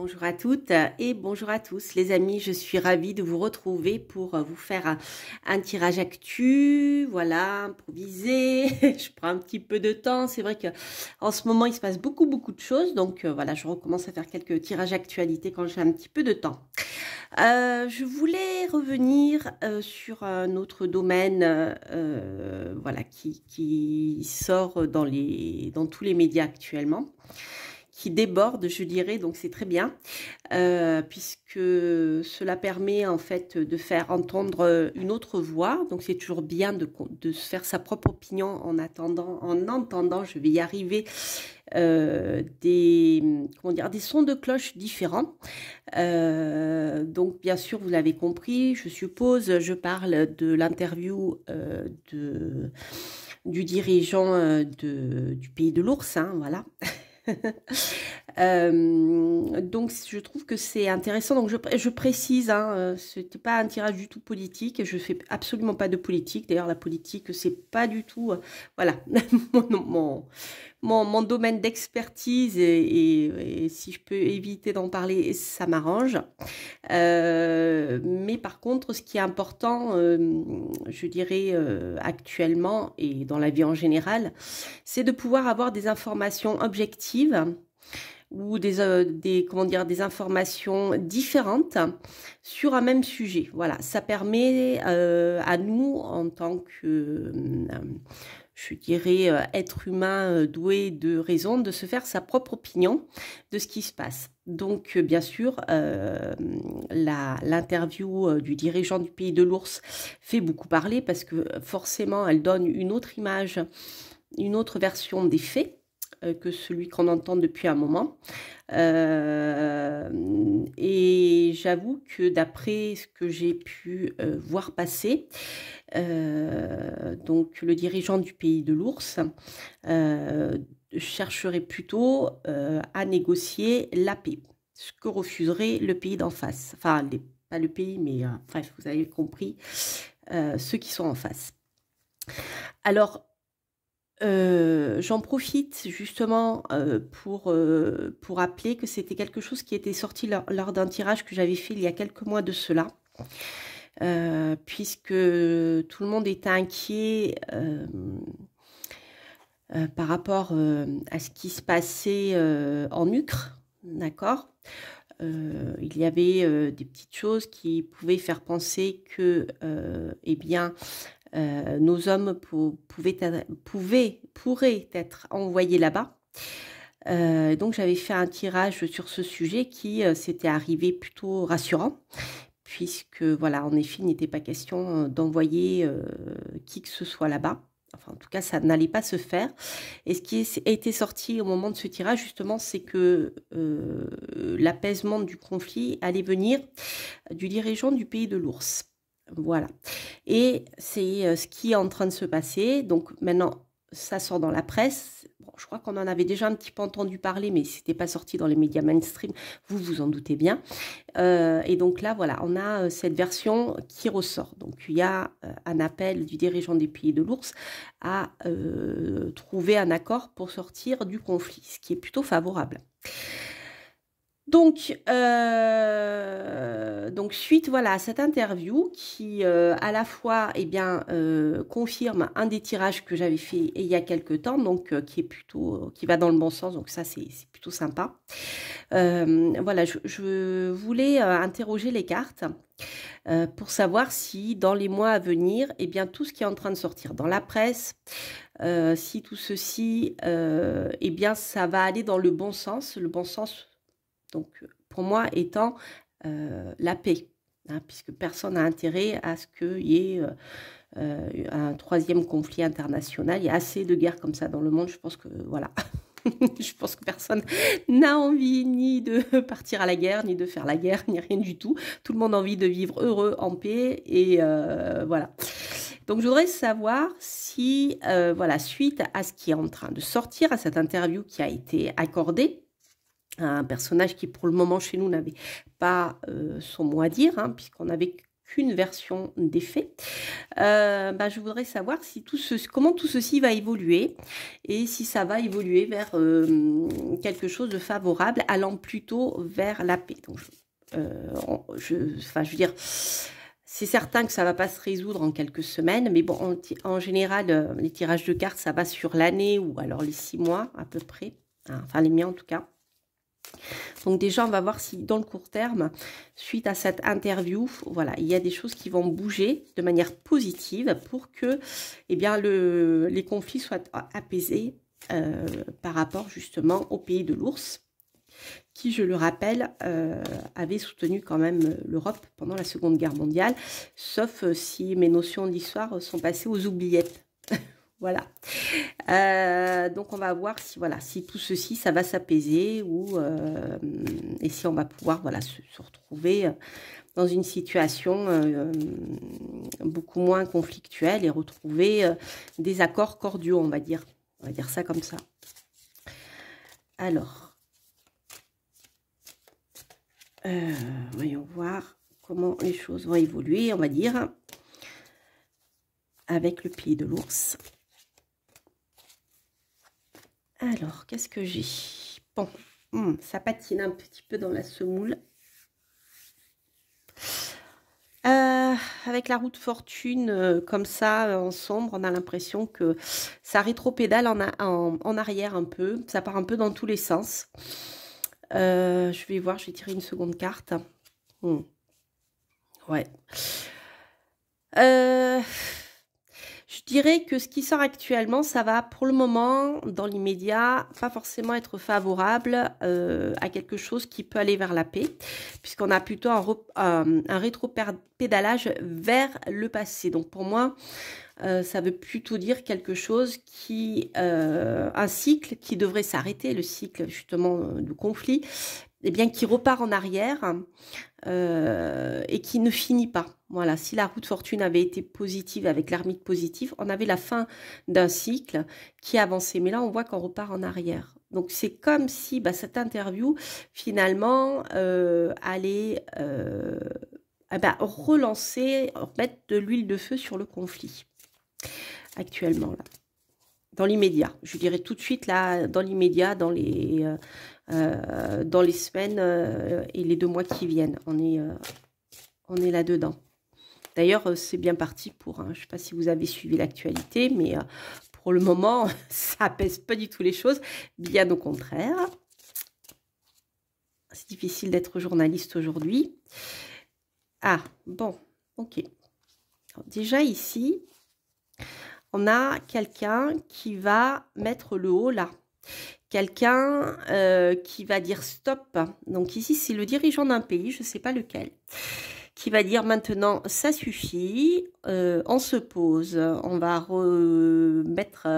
Bonjour à toutes et bonjour à tous les amis, je suis ravie de vous retrouver pour vous faire un tirage actu, voilà, improvisé. Je prends un petit peu de temps, c'est vrai que en ce moment il se passe beaucoup de choses, donc voilà, je recommence à faire quelques tirages actualités quand j'ai un petit peu de temps. Je voulais revenir sur un autre domaine voilà, qui sort dans tous les médias actuellement, qui déborde, je dirais, donc c'est très bien, puisque cela permet en fait de faire entendre une autre voix. Donc c'est toujours bien de se faire sa propre opinion en entendant, je vais y arriver, des sons de cloche différents. Donc bien sûr, vous l'avez compris, je suppose, je parle de l'interview du dirigeant du Pays de l'Ours, hein, voilà. Donc je trouve que c'est intéressant. Donc je précise, hein, c'était pas un tirage du tout politique. Je fais absolument pas de politique. D'ailleurs, la politique, c'est pas du tout, voilà, mon domaine d'expertise. Et si je peux éviter d'en parler, ça m'arrange. Mais par contre, ce qui est important, je dirais actuellement et dans la vie en général, c'est de pouvoir avoir des informations objectives ou des informations différentes sur un même sujet. Voilà, ça permet à nous, en tant que, je dirais, être humain doué de raison, de se faire sa propre opinion de ce qui se passe. Donc, bien sûr, l'interview du dirigeant du Pays de l'Ours fait beaucoup parler parce que forcément, elle donne une autre image, une autre version des faits que celui qu'on entend depuis un moment. Et j'avoue que d'après ce que j'ai pu voir passer, donc le dirigeant du Pays de l'Ours chercherait plutôt à négocier la paix, ce que refuserait le pays d'en face. Enfin, pas le pays, mais bref, vous avez compris, ceux qui sont en face. Alors, j'en profite justement pour rappeler que c'était quelque chose qui était sorti lors d'un tirage que j'avais fait il y a quelques mois de cela, puisque tout le monde était inquiet par rapport à ce qui se passait en Ukraine, d'accord. Il y avait des petites choses qui pouvaient faire penser que, eh bien, nos hommes pourraient être envoyés là-bas. Donc j'avais fait un tirage sur ce sujet qui s'était arrivé plutôt rassurant, puisque voilà, en effet, il n'était pas question d'envoyer qui que ce soit là-bas. Enfin, en tout cas, ça n'allait pas se faire. Et ce qui a été sorti au moment de ce tirage, justement, c'est que l'apaisement du conflit allait venir du dirigeant du Pays de l'Ours. Voilà. Et c'est ce qui est en train de se passer. Donc maintenant, ça sort dans la presse. Bon, je crois qu'on en avait déjà un petit peu entendu parler, mais c'était pas sorti dans les médias mainstream. Vous vous en doutez bien. Et donc là, voilà, on a cette version qui ressort. Donc il y a un appel du dirigeant des Pays de l'Ours à trouver un accord pour sortir du conflit, ce qui est plutôt favorable. Donc suite voilà, à cette interview qui à la fois confirme un des tirages que j'avais fait il y a quelques temps, donc qui va dans le bon sens, donc ça c'est plutôt sympa. Voilà, je voulais interroger les cartes pour savoir si dans les mois à venir, eh bien tout ce qui est en train de sortir dans la presse, si tout ceci, eh bien ça va aller dans le bon sens donc, pour moi, étant la paix, hein, puisque personne n'a intérêt à ce qu'il y ait un troisième conflit international. Il y a assez de guerres comme ça dans le monde, je pense que, voilà. Je pense que personne n'a envie ni de partir à la guerre, ni de faire la guerre, ni rien du tout. Tout le monde a envie de vivre heureux, en paix, et voilà. Donc, je voudrais savoir si, voilà, suite à ce qui est en train de sortir, à cette interview qui a été accordée, un personnage qui pour le moment chez nous n'avait pas son mot à dire, hein, puisqu'on avait qu'une version des faits. Je voudrais savoir si comment tout ceci va évoluer et si ça va évoluer vers quelque chose de favorable, allant plutôt vers la paix. Donc, je veux dire, c'est certain que ça va pas se résoudre en quelques semaines, mais bon, en général, les tirages de cartes, ça va sur l'année ou alors les 6 mois à peu près, hein, enfin les miens en tout cas. Donc déjà, on va voir si dans le court terme, suite à cette interview, voilà, il y a des choses qui vont bouger de manière positive pour que eh bien, les conflits soient apaisés par rapport justement au pays de l'ours, qui, je le rappelle, avait soutenu quand même l'Europe pendant la Seconde Guerre mondiale, sauf si mes notions d'histoire sont passées aux oubliettes. Voilà. Donc, on va voir si, voilà, si tout ceci, ça va s'apaiser et si on va pouvoir voilà, se retrouver dans une situation beaucoup moins conflictuelle et retrouver des accords cordiaux, on va dire. On va dire ça comme ça. Alors, voyons voir comment les choses vont évoluer, on va dire, avec le pays de l'ours. Alors, qu'est-ce que j'ai? Bon, ça patine un petit peu dans la semoule. Avec la roue de fortune comme ça, en sombre, on a l'impression que ça rétropédale en arrière un peu. Ça part un peu dans tous les sens. Je vais voir, je vais tirer une seconde carte. Ouais. Je dirais que ce qui sort actuellement, ça va pour le moment, dans l'immédiat, pas forcément être favorable à quelque chose qui peut aller vers la paix, puisqu'on a plutôt un rétropédalage vers le passé. Donc pour moi, ça veut plutôt dire quelque chose un cycle qui devrait s'arrêter, le cycle justement du conflit, eh bien qui repart en arrière et qui ne finit pas. Voilà, si la roue de fortune avait été positive avec l'ermite positif, on avait la fin d'un cycle qui avançait. Mais là, on voit qu'on repart en arrière. Donc, c'est comme si cette interview, finalement, allait relancer, mettre de l'huile de feu sur le conflit. Actuellement, là. Dans l'immédiat. Je dirais tout de suite, là, dans l'immédiat, dans les semaines et les 2 mois qui viennent. On est là-dedans. D'ailleurs, c'est bien parti pour, je ne sais pas si vous avez suivi l'actualité, mais pour le moment, ça apaise pas du tout les choses, bien au contraire. C'est difficile d'être journaliste aujourd'hui. Ah, bon, ok. Alors, déjà ici, on a quelqu'un qui va mettre le haut là. Quelqu'un qui va dire stop. Donc ici, c'est le dirigeant d'un pays, je ne sais pas lequel, qui va dire maintenant, ça suffit, on se pose, on va remettre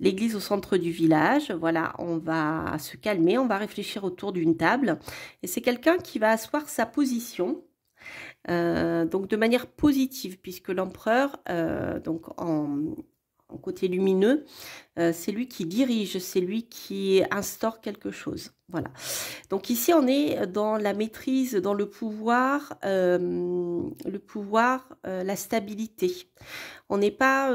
l'église au centre du village. Voilà, on va se calmer, on va réfléchir autour d'une table. Et c'est quelqu'un qui va asseoir sa position. Donc de manière positive, puisque l'empereur, donc en côté lumineux, c'est lui qui dirige, c'est lui qui instaure quelque chose. Voilà. Donc ici, on est dans la maîtrise, dans le pouvoir, la stabilité. On n'est pas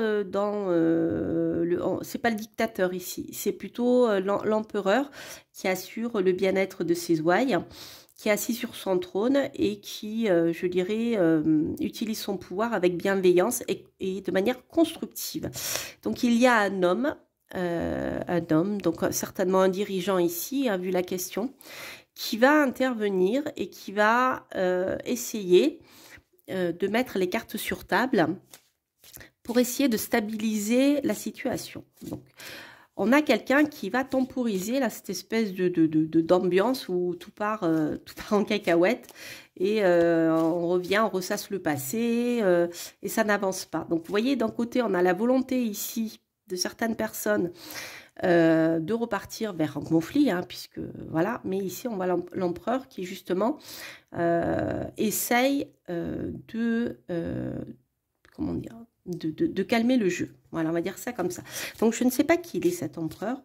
c'est pas le dictateur ici, c'est plutôt l'empereur qui assure le bien-être de ses ouailles, qui est assis sur son trône et qui, je dirais, utilise son pouvoir avec bienveillance et de manière constructive. Donc il y a un homme, donc certainement un dirigeant ici, vu la question, qui va intervenir et qui va essayer de mettre les cartes sur table pour essayer de stabiliser la situation. Donc, on a quelqu'un qui va temporiser là, cette espèce d'ambiance où tout part en cacahuète et on revient, on ressasse le passé et ça n'avance pas. Donc vous voyez, d'un côté, on a la volonté ici de certaines personnes de repartir vers un conflit, puisque voilà, mais ici on voit l'empereur qui justement essaye comment dire, de calmer le jeu. Voilà, on va dire ça comme ça. Donc, je ne sais pas qui il est, cet empereur.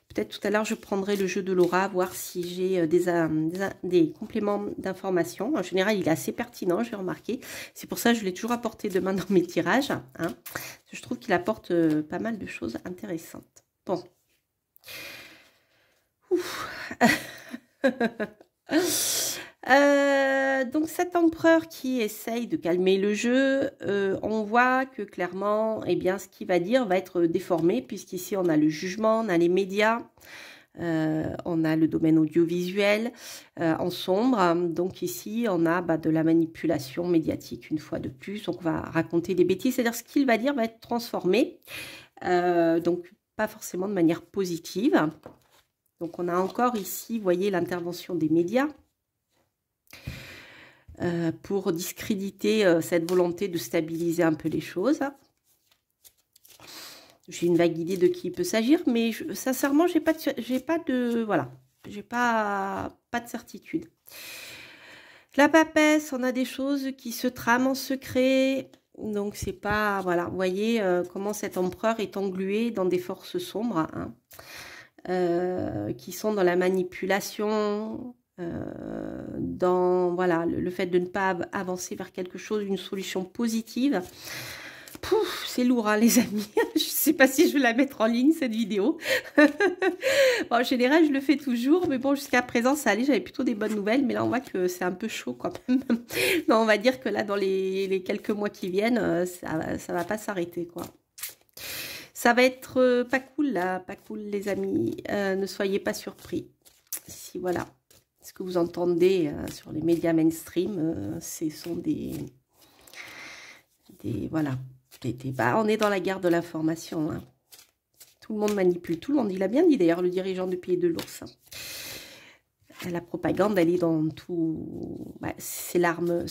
Peut-être tout à l'heure, je prendrai le jeu de Laura, voir si j'ai des compléments d'informations. En général, il est assez pertinent, j'ai remarqué. C'est pour ça que je l'ai toujours apporté demain dans mes tirages. Hein. Je trouve qu'il apporte pas mal de choses intéressantes. Bon. Donc cet empereur qui essaye de calmer le jeu, on voit que clairement, eh bien, ce qu'il va dire va être déformé, puisqu'ici on a le jugement, on a les médias, on a le domaine audiovisuel en sombre. Donc ici, on a de la manipulation médiatique une fois de plus. Donc on va raconter des bêtises, c'est-à-dire ce qu'il va dire va être transformé, donc pas forcément de manière positive. Donc on a encore ici, vous voyez, l'intervention des médias. Pour discréditer cette volonté de stabiliser un peu les choses. J'ai une vague idée de qui il peut s'agir, mais sincèrement, j'ai pas de certitude. La papesse, on a des choses qui se trament en secret, donc c'est pas, voilà, vous voyez comment cet empereur est englué dans des forces sombres, hein, qui sont dans la manipulation, dans voilà le fait de ne pas avancer vers quelque chose, une solution positive. Pouf, c'est lourd, hein, les amis. Je sais pas si je vais la mettre en ligne, cette vidéo. Bon, en général, je le fais toujours, mais bon, jusqu'à présent, ça allait. J'avais plutôt des bonnes nouvelles, mais là, on voit que c'est un peu chaud quand même. Non, on va dire que là, dans les quelques mois qui viennent, ça va pas s'arrêter, quoi. Ça va être pas cool, là, pas cool, les amis. Ne soyez pas surpris. Si, voilà. Ce que vous entendez sur les médias mainstream, ce sont voilà, on est dans la guerre de l'information. Hein. Tout le monde manipule tout le monde. Il a bien dit d'ailleurs, le dirigeant de Pied de l'Ours. Hein. La propagande, elle est dans tout. Bah, c'est l'arme,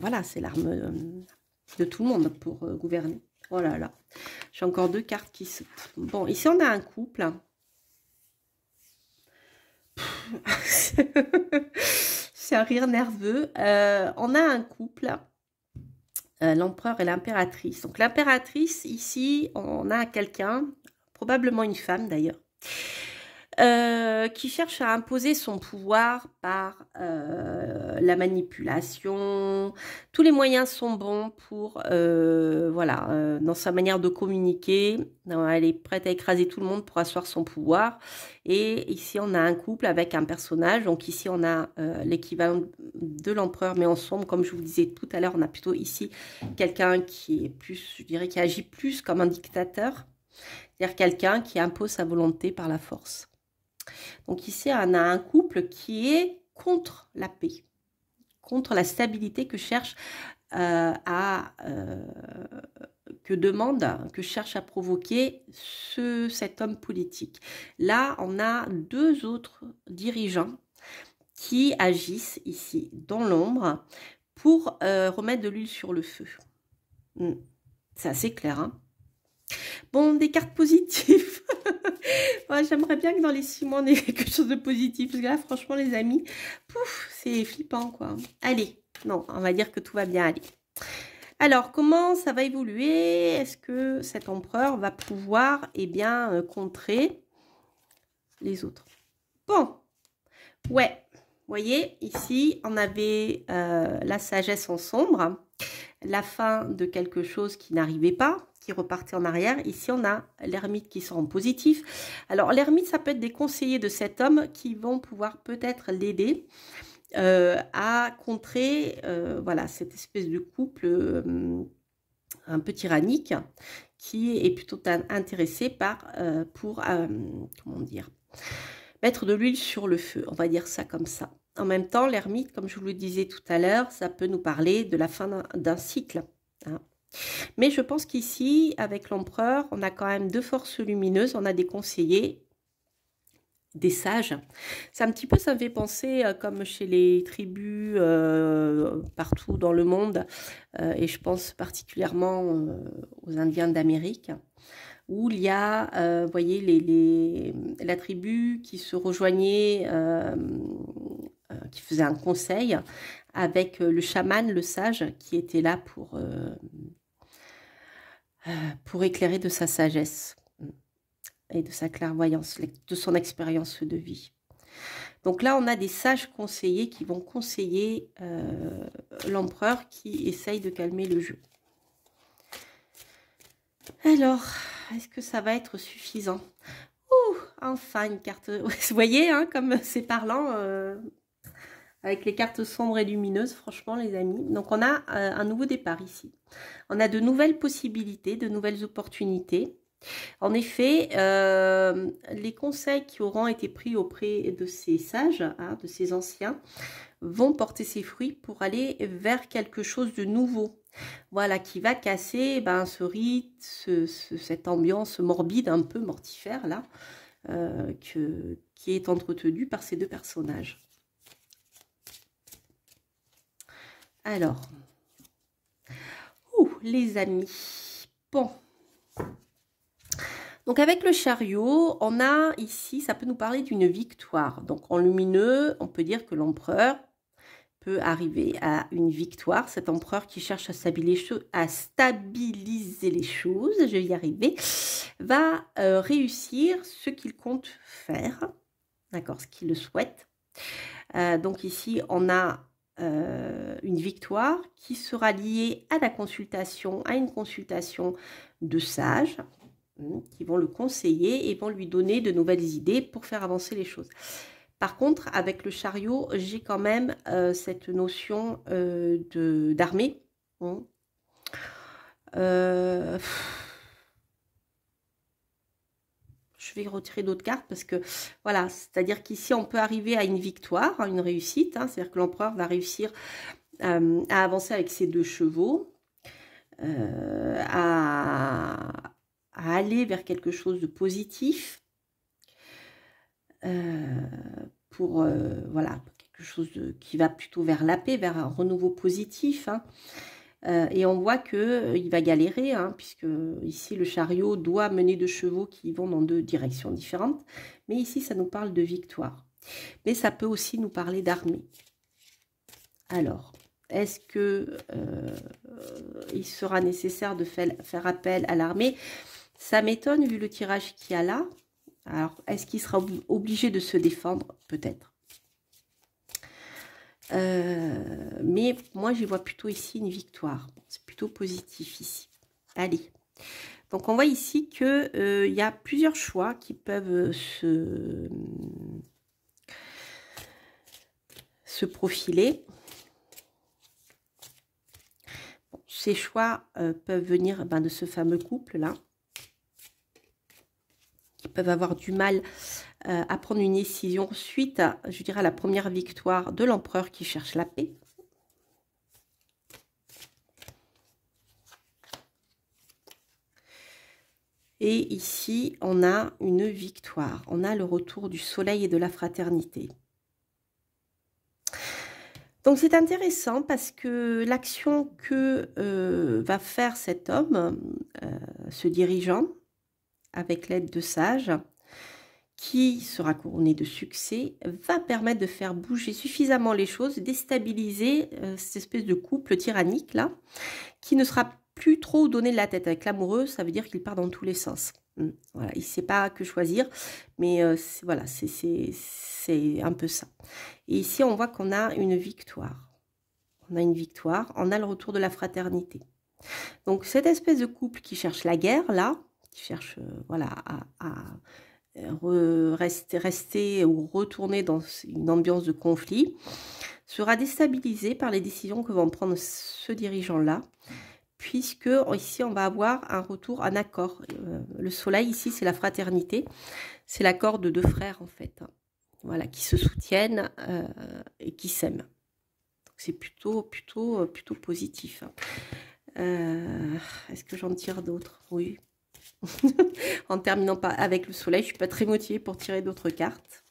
voilà, c'est l'arme de tout le monde pour gouverner. Oh là là. J'ai encore 2 cartes qui se. Bon, ici on a un couple. C'est un rire nerveux. On a un couple, l'empereur et l'impératrice. Donc l'impératrice, ici, on a quelqu'un, probablement une femme d'ailleurs, qui cherche à imposer son pouvoir par la manipulation. Tous les moyens sont bons pour, voilà, dans sa manière de communiquer. Elle est prête à écraser tout le monde pour asseoir son pouvoir. Et ici, on a un couple avec un personnage. Donc ici, on a l'équivalent de l'empereur, mais en sombre. Comme je vous disais tout à l'heure, on a plutôt ici quelqu'un qui est plus, je dirais, qui agit plus comme un dictateur. C'est-à-dire quelqu'un qui impose sa volonté par la force. Donc ici, on a un couple qui est contre la paix, contre la stabilité que cherche que cherche à provoquer cet homme politique. Là, on a 2 autres dirigeants qui agissent ici dans l'ombre pour remettre de l'huile sur le feu. C'est assez clair, hein? Bon, des cartes positives. Ouais, j'aimerais bien que dans les 6 mois, on ait quelque chose de positif. Parce que là, franchement, les amis, pouf, c'est flippant, quoi. Allez, non, on va dire que tout va bien aller. Alors, comment ça va évoluer? Est-ce que cet empereur va pouvoir, eh bien, contrer les autres? Bon, ouais. Vous voyez, ici, on avait la sagesse en sombre, la fin de quelque chose qui n'arrivait pas, qui repartait en arrière. Ici, on a l'ermite qui sort en positif. Alors, l'ermite, ça peut être des conseillers de cet homme qui vont pouvoir peut-être l'aider à contrer voilà, cette espèce de couple un peu tyrannique qui est plutôt intéressé pour comment dire, mettre de l'huile sur le feu, on va dire ça comme ça. En même temps, l'ermite, comme je vous le disais tout à l'heure, ça peut nous parler de la fin d'un cycle. Hein. Mais je pense qu'ici, avec l'empereur, on a quand même 2 forces lumineuses, on a des conseillers, des sages. C'est un petit peu, ça me fait penser comme chez les tribus partout dans le monde, et je pense particulièrement aux Indiens d'Amérique, où il y a, vous voyez, la tribu qui se rejoignait, qui faisait un conseil avec le chaman, le sage, qui était là pour éclairer de sa sagesse et de sa clairvoyance, de son expérience de vie. Donc là, on a des sages conseillers qui vont conseiller l'empereur qui essaye de calmer le jeu. Alors, est-ce que ça va être suffisant? Ouh, enfin une carte. Vous voyez, hein, comme c'est parlant, avec les cartes sombres et lumineuses, franchement, les amis. Donc, on a un nouveau départ ici. On a de nouvelles possibilités, de nouvelles opportunités. En effet, les conseils qui auront été pris auprès de ces sages, hein, de ces anciens, vont porter ses fruits pour aller vers quelque chose de nouveau. Voilà, qui va casser ce rythme, cette ambiance morbide, un peu mortifère, là, qui est entretenue par ces deux personnages. Alors, les amis, bon. Donc avec le chariot, on a ici, ça peut nous parler d'une victoire. Donc en lumineux, on peut dire que l'empereur peut arriver à une victoire. Cet empereur qui cherche à stabiliser les choses, je vais y arriver, va réussir ce qu'il compte faire, d'accord, ce qu'il le souhaite. Donc ici, on a une victoire qui sera liée à la consultation, à une consultation de sages, qui vont le conseiller et vont lui donner de nouvelles idées pour faire avancer les choses. Par contre, avec le chariot, j'ai quand même cette notion d'armée. Je vais retirer d'autres cartes parce que, voilà, c'est-à-dire qu'ici, on peut arriver à une victoire, à une réussite. Hein, c'est-à-dire que l'empereur va réussir à avancer avec ses 2 chevaux, à aller vers quelque chose de positif, pour voilà, quelque chose qui va plutôt vers la paix, vers un renouveau positif, hein. Et on voit qu'il va galérer, hein, puisque ici le chariot doit mener 2 chevaux qui vont dans 2 directions différentes, mais ici ça nous parle de victoire, mais ça peut aussi nous parler d'armée. Alors, est-ce que il sera nécessaire de faire appel à l'armée? Ça m'étonne vu le tirage qu'il y a là. Alors, est-ce qu'il sera obligé de se défendre? Peut-être. Mais moi, j'y vois plutôt ici une victoire. C'est plutôt positif ici. Allez. Donc, on voit ici qu'il y a plusieurs choix qui peuvent se profiler. Bon, ces choix peuvent venir de ce fameux couple-là, qui peuvent avoir du mal à prendre une décision suite à, je dirais, à la première victoire de l'empereur qui cherche la paix. Et ici, on a une victoire. On a le retour du soleil et de la fraternité. Donc, c'est intéressant parce que l'action que va faire cet homme, ce dirigeant, avec l'aide de sages, qui sera couronné de succès, va permettre de faire bouger suffisamment les choses, déstabiliser cette espèce de couple tyrannique là, qui ne sera plus trop donné de la tête. Avec l'amoureux, ça veut dire qu'il part dans tous les sens. Voilà, il ne sait pas que choisir, mais voilà, c'est un peu ça. Et ici, on voit qu'on a une victoire. On a une victoire, on a le retour de la fraternité. Donc, cette espèce de couple qui cherche la guerre, là, qui cherche voilà, à rester ou retourner dans une ambiance de conflit, sera déstabilisé par les décisions que vont prendre ce dirigeant-là, puisque ici, on va avoir un retour, un accord. Le soleil, ici, c'est la fraternité. C'est l'accord de 2 frères, en fait. Hein, voilà, qui se soutiennent et qui s'aiment. C'est plutôt positif. Hein. Est-ce que j'en tire d'autres? Oui. En terminant avec le soleil, je ne suis pas très motivée pour tirer d'autres cartes.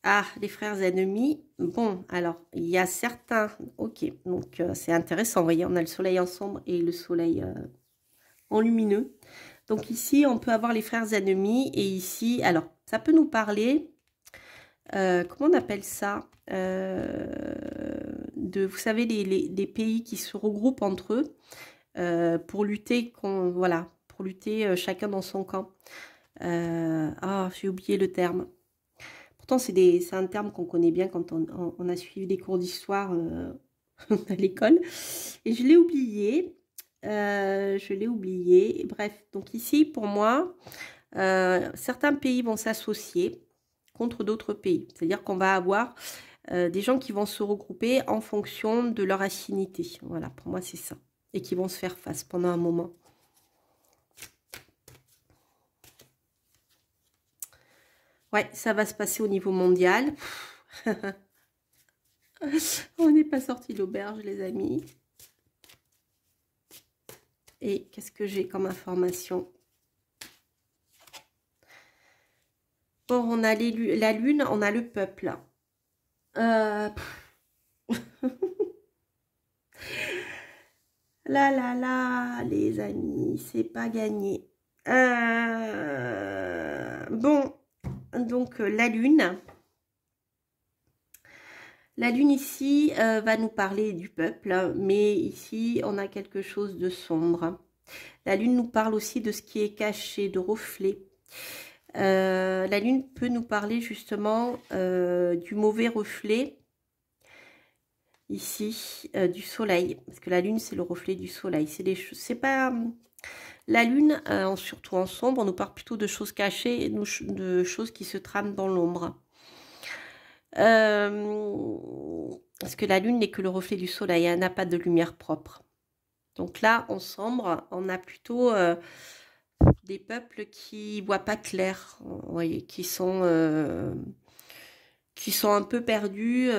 Ah, les frères ennemis. Bon, alors, il y a certains... Ok, donc c'est intéressant. Vous voyez, on a le soleil en sombre et le soleil en lumineux. Donc ici, on peut avoir les frères ennemis. Et ici, alors, ça peut nous parler... comment on appelle ça? Vous savez, les pays qui se regroupent entre eux. pour lutter, voilà, pour lutter chacun dans son camp. Ah, j'ai oublié le terme. Pourtant, c'est un terme qu'on connaît bien quand on a suivi des cours d'histoire à l'école. Et je l'ai oublié. Je l'ai oublié. Bref, donc ici, pour moi, certains pays vont s'associer contre d'autres pays. C'est-à-dire qu'on va avoir des gens qui vont se regrouper en fonction de leur affinité. Voilà, pour moi, c'est ça. Et qui vont se faire face pendant un moment. Ouais, ça va se passer au niveau mondial. On n'est pas sorti de l'auberge, les amis. Et qu'est-ce que j'ai comme information? Bon, on a la lune, on a le peuple. Là, les amis, c'est pas gagné. Bon, donc la lune. La lune ici va nous parler du peuple, mais ici on a quelque chose de sombre. La lune nous parle aussi de ce qui est caché, de reflets. La lune peut nous parler justement du mauvais reflet ici du soleil, parce que la lune c'est le reflet du soleil. C'est pas la lune, surtout en sombre, on nous parle plutôt de choses cachées, de choses qui se trament dans l'ombre. Parce que la lune n'est que le reflet du soleil, elle n'a pas de lumière propre. Donc là, en sombre, on a plutôt des peuples qui voient pas clair, vous voyez, qui sont un peu perdus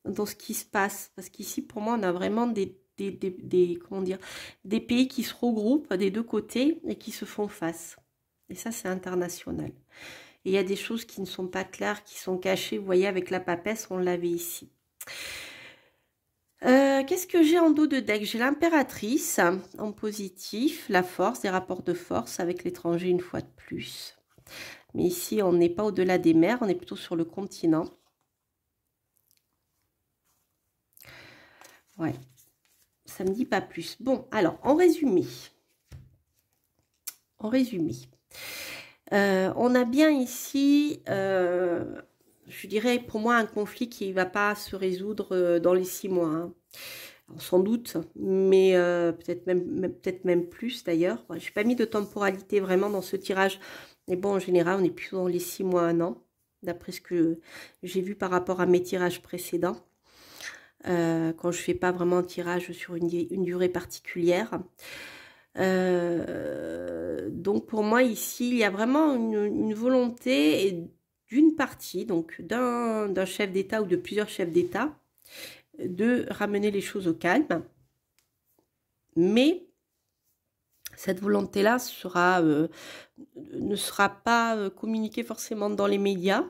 dans ce qui se passe. Parce qu'ici, pour moi, on a vraiment comment dire, des pays qui se regroupent des deux côtés et qui se font face. Et ça, c'est international. Et il y a des choses qui ne sont pas claires, qui sont cachées. Vous voyez, avec la papesse, on l'avait ici. Qu'est-ce que j'ai en dos de deck? J'ai l'impératrice en positif, la force, des rapports de force avec l'étranger une fois de plus. Mais ici, on n'est pas au-delà des mers, on est plutôt sur le continent. Ouais, ça ne me dit pas plus. Bon, alors, en résumé. On a bien ici, je dirais pour moi, un conflit qui ne va pas se résoudre dans les 6 mois. Hein. Alors, sans doute, mais peut-être même plus d'ailleurs. Je n'ai pas mis de temporalité vraiment dans ce tirage. Mais bon, en général, on est plutôt dans les 6 mois, 1 an, d'après ce que j'ai vu par rapport à mes tirages précédents. Quand je ne fais pas vraiment un tirage sur une durée particulière. Donc pour moi ici il y a vraiment une volonté d'une partie, donc d'un chef d'État ou de plusieurs chefs d'État, de ramener les choses au calme, mais cette volonté là ne sera pas communiquée forcément dans les médias,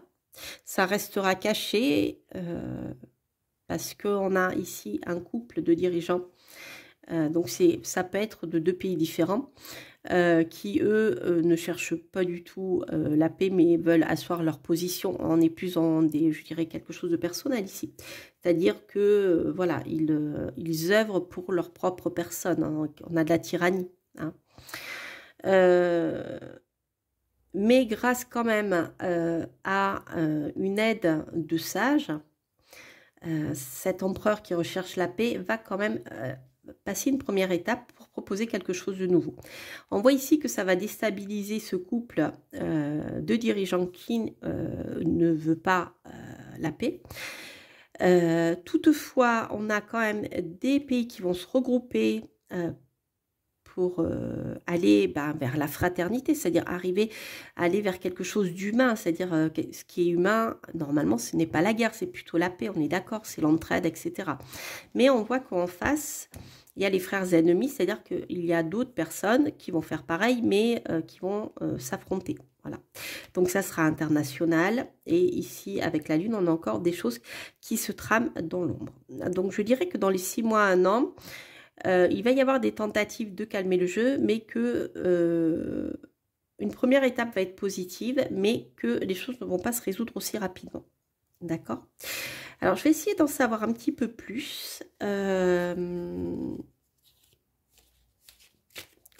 ça restera caché parce qu'on a ici un couple de dirigeants. Donc ça peut être de 2 pays différents qui, eux, ne cherchent pas du tout la paix, mais veulent asseoir leur position. On est plus en je dirais, quelque chose de personnel ici. C'est-à-dire que, voilà, ils œuvrent pour leur propre personne. Hein. On a de la tyrannie. Hein. Mais grâce quand même à une aide de sages, cet empereur qui recherche la paix va quand même passer une première étape pour proposer quelque chose de nouveau. On voit ici que ça va déstabiliser ce couple de dirigeants qui ne veut pas la paix. Toutefois, on a quand même des pays qui vont se regrouper pour aller vers la fraternité, c'est-à-dire aller vers quelque chose d'humain, c'est-à-dire ce qui est humain, normalement ce n'est pas la guerre, c'est plutôt la paix, on est d'accord, c'est l'entraide, etc. Mais on voit qu'en face, il y a les frères ennemis, c'est-à-dire qu'il y a d'autres personnes qui vont faire pareil, mais qui vont s'affronter. Voilà. Donc ça sera international, et ici, avec la Lune, on a encore des choses qui se trament dans l'ombre. Donc je dirais que dans les 6 mois, 1 an, il va y avoir des tentatives de calmer le jeu, mais que une première étape va être positive, mais que les choses ne vont pas se résoudre aussi rapidement. D'accord? Alors, je vais essayer d'en savoir un petit peu plus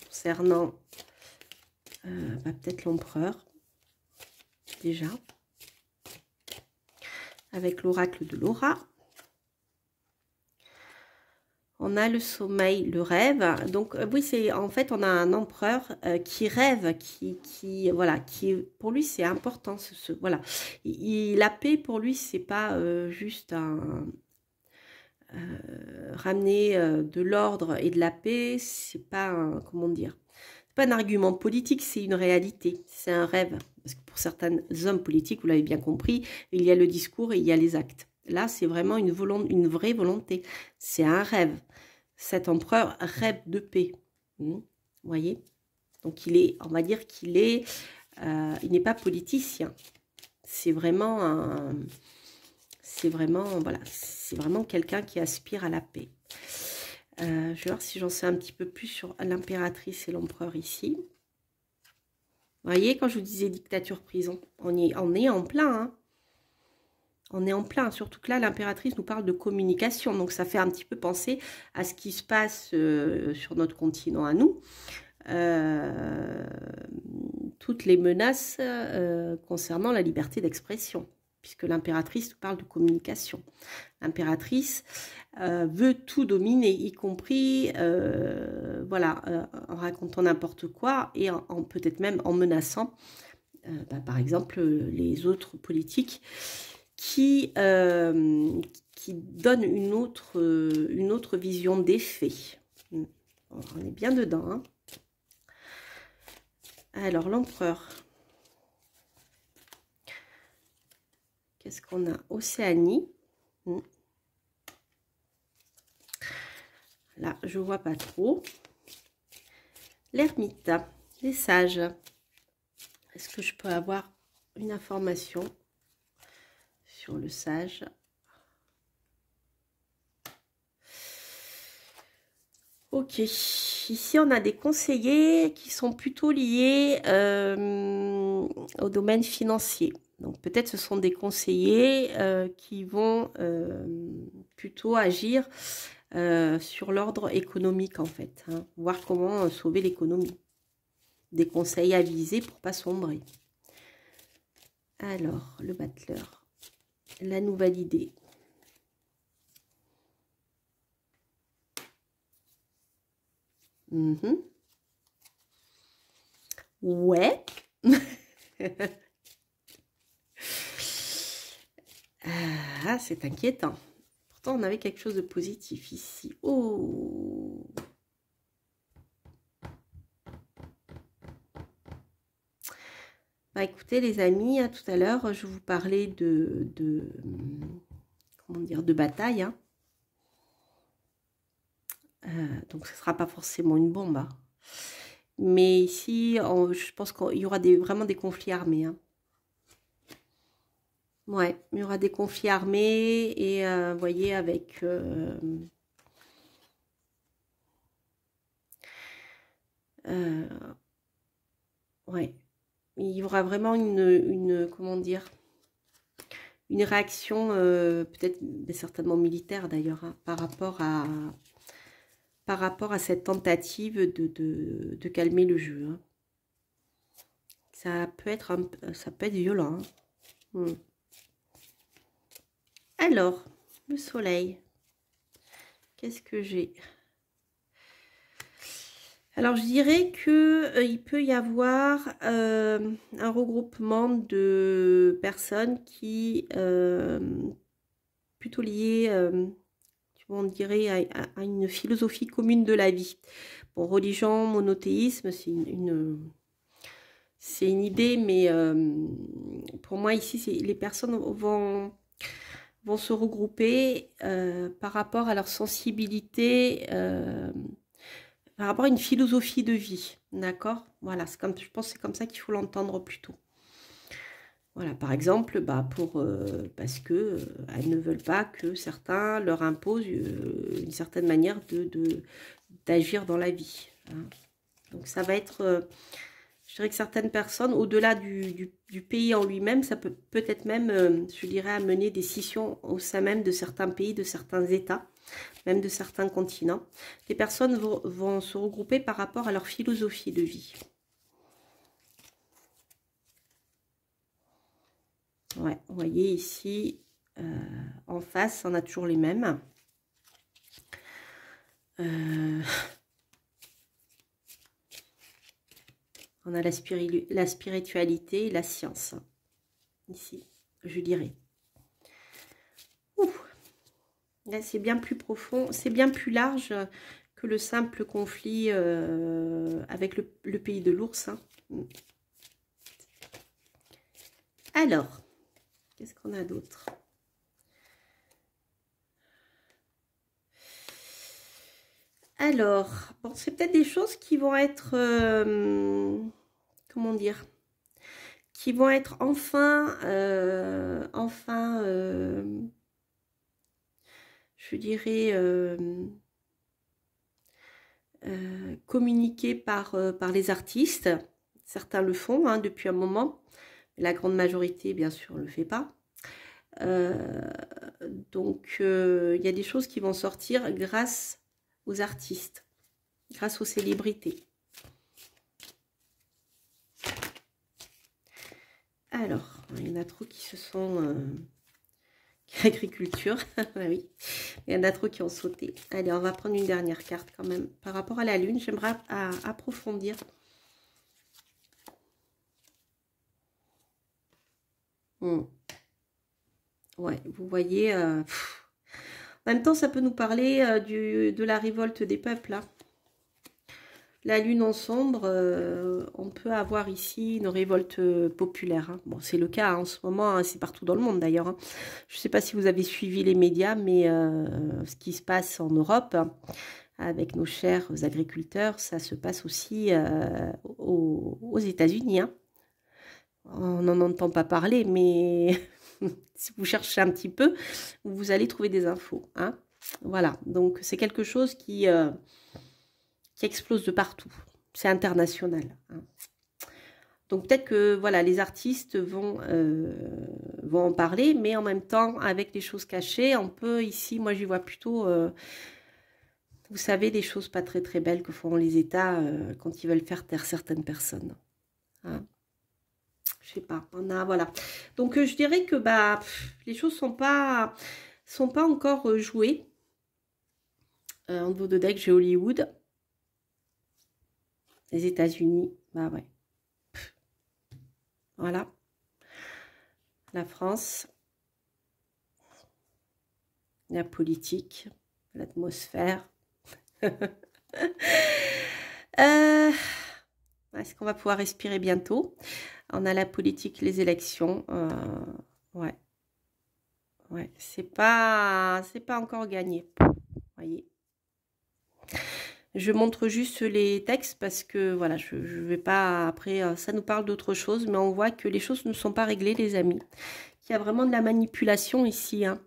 concernant peut-être l'empereur, déjà, avec l'oracle de Laura. On a le sommeil, le rêve. Donc oui, c'est en fait on a un empereur qui rêve, voilà, pour lui c'est important. Voilà, la paix pour lui c'est pas juste ramener de l'ordre et de la paix. C'est pas comment dire, c'est pas un argument politique, c'est une réalité, c'est un rêve. Parce que pour certains hommes politiques, vous l'avez bien compris, il y a le discours et il y a les actes. Là, c'est vraiment une vraie volonté. C'est un rêve. Cet empereur rêve de paix. Vous voyez? Donc, on va dire qu'il est, il n'est pas politicien. C'est vraiment voilà, c'est vraiment quelqu'un qui aspire à la paix. Je vais voir si j'en sais un petit peu plus sur l'impératrice et l'empereur ici. Vous voyez, quand je vous disais dictature-prison, on est en plein, hein. On est en plein, surtout que là, l'impératrice nous parle de communication. Donc, ça fait un petit peu penser à ce qui se passe sur notre continent à nous. Toutes les menaces concernant la liberté d'expression, puisque l'impératrice nous parle de communication. L'impératrice veut tout dominer, y compris voilà, en racontant n'importe quoi et peut-être même en menaçant, par exemple, les autres politiques qui donne une autre vision des faits. On est bien dedans. Hein. Alors, l'empereur. Qu'est-ce qu'on a? Océanie. Là, je vois pas trop. L'ermite. Les sages. Est-ce que je peux avoir une information sur le sage? Ok, ici on a des conseillers qui sont plutôt liés au domaine financier. Donc peut-être ce sont des conseillers qui vont plutôt agir sur l'ordre économique en fait. Hein, voir comment sauver l'économie. Des conseils avisés pour pas sombrer. Alors, le battleur. La nouvelle idée. Ouais. Ah, c'est inquiétant. Pourtant, on avait quelque chose de positif ici. Oh. Bah, écoutez, les amis, hein, tout à l'heure, je vous parlais comment dire, de bataille. Hein. Donc, ce ne sera pas forcément une bombe. Hein. Mais ici, je pense qu'il y aura vraiment des conflits armés. Hein. Ouais, il y aura des conflits armés et vous voyez avec ouais, il y aura vraiment une comment dire, une réaction peut-être certainement militaire d'ailleurs hein, par rapport à cette tentative de calmer le jeu. Hein. Ça peut être violent. Hein. Alors, le soleil. Qu'est-ce que j'ai? Alors, je dirais qu'il peut y avoir un regroupement de personnes qui plutôt liées, on dirait, à une philosophie commune de la vie. Bon, religion, monothéisme, c'est une idée, mais pour moi, ici, les personnes vont se regrouper par rapport à leur sensibilité, par rapport à une philosophie de vie, d'accord? Voilà, je pense que c'est comme ça qu'il faut l'entendre plutôt. Voilà, par exemple, parce que elles ne veulent pas que certains leur imposent une certaine manière d'agir dans la vie. Hein. Donc ça va être, Je dirais que certaines personnes, au-delà du pays en lui-même, ça peut peut-être même, je dirais, amener des scissions au sein même de certains pays, de certains États, même de certains continents. Les personnes vont se regrouper par rapport à leur philosophie de vie. Ouais, vous voyez ici, en face, on a toujours les mêmes. On a la spiritualité et la science. Ici, je dirais. Ouh. Là, c'est bien plus profond, c'est bien plus large que le simple conflit avec le pays de l'ours. Hein. Alors, qu'est-ce qu'on a d'autre? Alors, bon, c'est peut-être des choses qui vont être, comment dire, qui vont être enfin, je dirais, communiquées par les artistes. Certains le font hein, depuis un moment. La grande majorité, bien sûr, ne le fait pas. Donc, il y a des choses qui vont sortir grâce aux artistes, grâce aux célébrités. Alors, il y en a trop qui se sont... agriculture, oui. Il y en a trop qui ont sauté. Allez, on va prendre une dernière carte quand même. Par rapport à la Lune, j'aimerais approfondir. Ouais, vous voyez... en même temps, ça peut nous parler de la révolte des peuples. Hein. La lune en sombre, on peut avoir ici une révolte populaire. Hein. Bon, c'est le cas hein, en ce moment, hein, c'est partout dans le monde d'ailleurs. Hein. Je ne sais pas si vous avez suivi les médias, mais ce qui se passe en Europe, hein, avec nos chers agriculteurs, ça se passe aussi aux États-Unis. Hein. On n'en entend pas parler, mais si vous cherchez un petit peu, vous allez trouver des infos. Hein. Voilà, donc c'est quelque chose qui explose de partout. C'est international. Hein. Donc peut-être que voilà, les artistes vont en parler, mais en même temps, avec les choses cachées, on peut ici, moi j'y vois plutôt, vous savez, des choses pas très très belles que font les États quand ils veulent faire taire certaines personnes. Hein. Je sais pas, on a, voilà. Donc je dirais que bah, les choses sont pas encore jouées. En niveau de deck, j'ai Hollywood. Les États-Unis, bah ouais. Voilà. La France. La politique. L'atmosphère. Est-ce qu'on va pouvoir respirer bientôt? On a la politique, les élections. Ouais. Ouais, c'est pas encore gagné. Voyez. Je montre juste les textes parce que voilà, je vais pas après ça nous parle d'autre chose, mais on voit que les choses ne sont pas réglées, les amis. Il y a vraiment de la manipulation ici. Hein.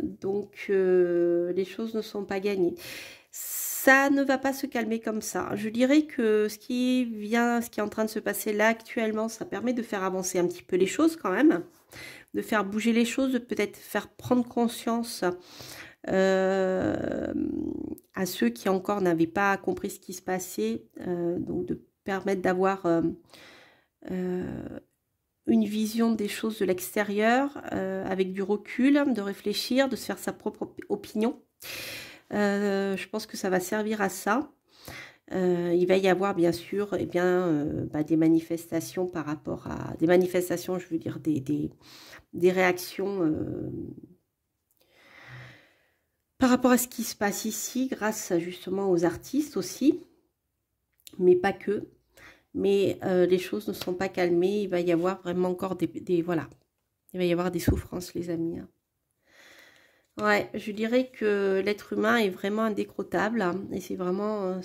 Donc les choses ne sont pas gagnées. Ça ne va pas se calmer comme ça. Je dirais que ce qui est en train de se passer là actuellement, ça permet de faire avancer un petit peu les choses quand même, de faire bouger les choses, de peut-être faire prendre conscience à ceux qui encore n'avaient pas compris ce qui se passait, donc de permettre d'avoir une vision des choses de l'extérieur, avec du recul, de réfléchir, de se faire sa propre opinion. Je pense que ça va servir à ça. Il va y avoir bien sûr des manifestations par rapport à... Des manifestations, je veux dire des réactions par rapport à ce qui se passe ici, grâce justement aux artistes aussi, mais pas que. Mais les choses ne sont pas calmées, il va y avoir vraiment encore voilà, il va y avoir des souffrances, les amis. Hein. Ouais, je dirais que l'être humain est vraiment indécrottable, hein, et c'est vraiment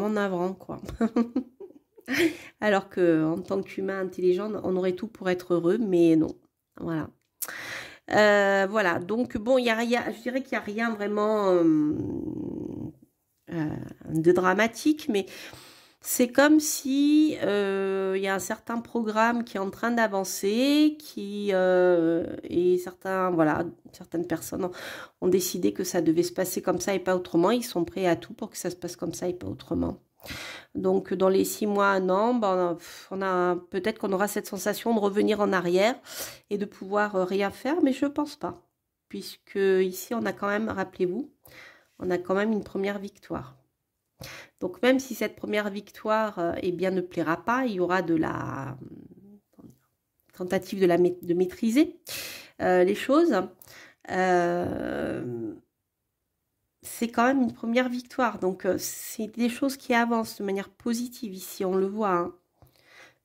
navrant, quoi. Alors que en tant qu'humain intelligent, on aurait tout pour être heureux, mais non. Voilà. Voilà, donc bon, je dirais qu'il n'y a rien vraiment de dramatique, mais C'est comme si il y a un certain programme qui est en train d'avancer, et voilà, certaines personnes ont décidé que ça devait se passer comme ça et pas autrement. Ils sont prêts à tout pour que ça se passe comme ça et pas autrement. Donc dans les 6 mois, un an, ben, peut-être qu'on aura cette sensation de revenir en arrière et de pouvoir rien faire, mais je pense pas, puisque ici on a quand même, rappelez-vous, on a quand même une première victoire. Donc même si cette première victoire eh bien, ne plaira pas, il y aura de la tentative de maîtriser les choses. C'est quand même une première victoire. Donc c'est des choses qui avancent de manière positive ici, on le voit.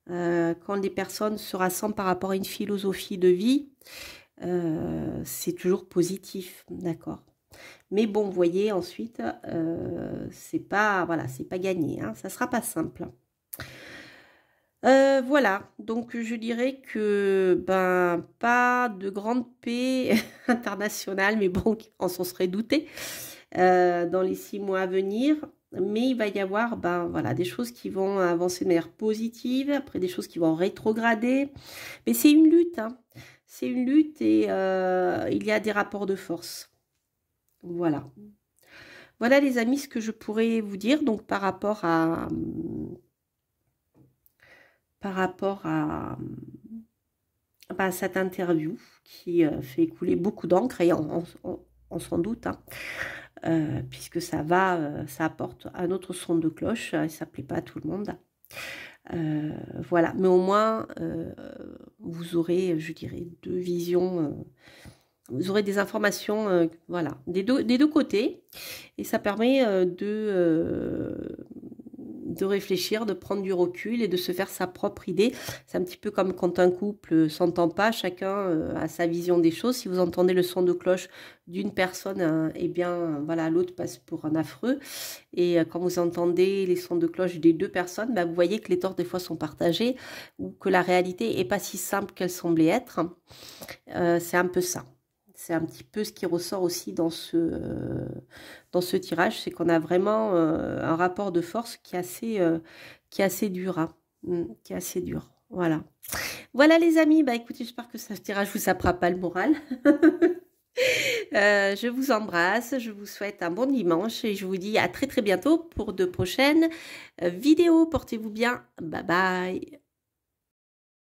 Hein. Quand des personnes se rassemblent par rapport à une philosophie de vie, c'est toujours positif, d'accord. Mais bon, vous voyez, ensuite, c'est pas, voilà, c'est pas gagné, hein, ça sera pas simple. Voilà, donc je dirais que, ben, pas de grande paix internationale, mais bon, on s'en serait douté, dans les 6 mois à venir. Mais il va y avoir, ben, voilà, des choses qui vont avancer de manière positive, après des choses qui vont rétrograder. Mais c'est une lutte, hein. C'est une lutte et il y a des rapports de force. Voilà. Voilà les amis ce que je pourrais vous dire donc par rapport à bah, cette interview qui fait couler beaucoup d'encre et on s'en doute, hein, puisque ça apporte un autre son de cloche et ça plaît pas à tout le monde. Voilà, mais au moins vous aurez, je dirais, deux visions. Vous aurez des informations, voilà, des deux côtés, et ça permet de réfléchir, de prendre du recul et de se faire sa propre idée. C'est un petit peu comme quand un couple s'entend pas, chacun a sa vision des choses. Si vous entendez le son de cloche d'une personne, eh bien, voilà, l'autre passe pour un affreux. Et quand vous entendez les sons de cloche des deux personnes, bah, vous voyez que les torts des fois sont partagés ou que la réalité est pas si simple qu'elle semblait être. C'est un peu ça. C'est un petit peu ce qui ressort aussi dans ce tirage, c'est qu'on a vraiment un rapport de force qui est assez dur, hein, qui est assez dur. Voilà. Voilà les amis, bah écoutez, j'espère que ce tirage vous sapera pas le moral. Je vous embrasse, je vous souhaite un bon dimanche et je vous dis à très très bientôt pour de prochaines vidéos. Portez-vous bien, bye bye.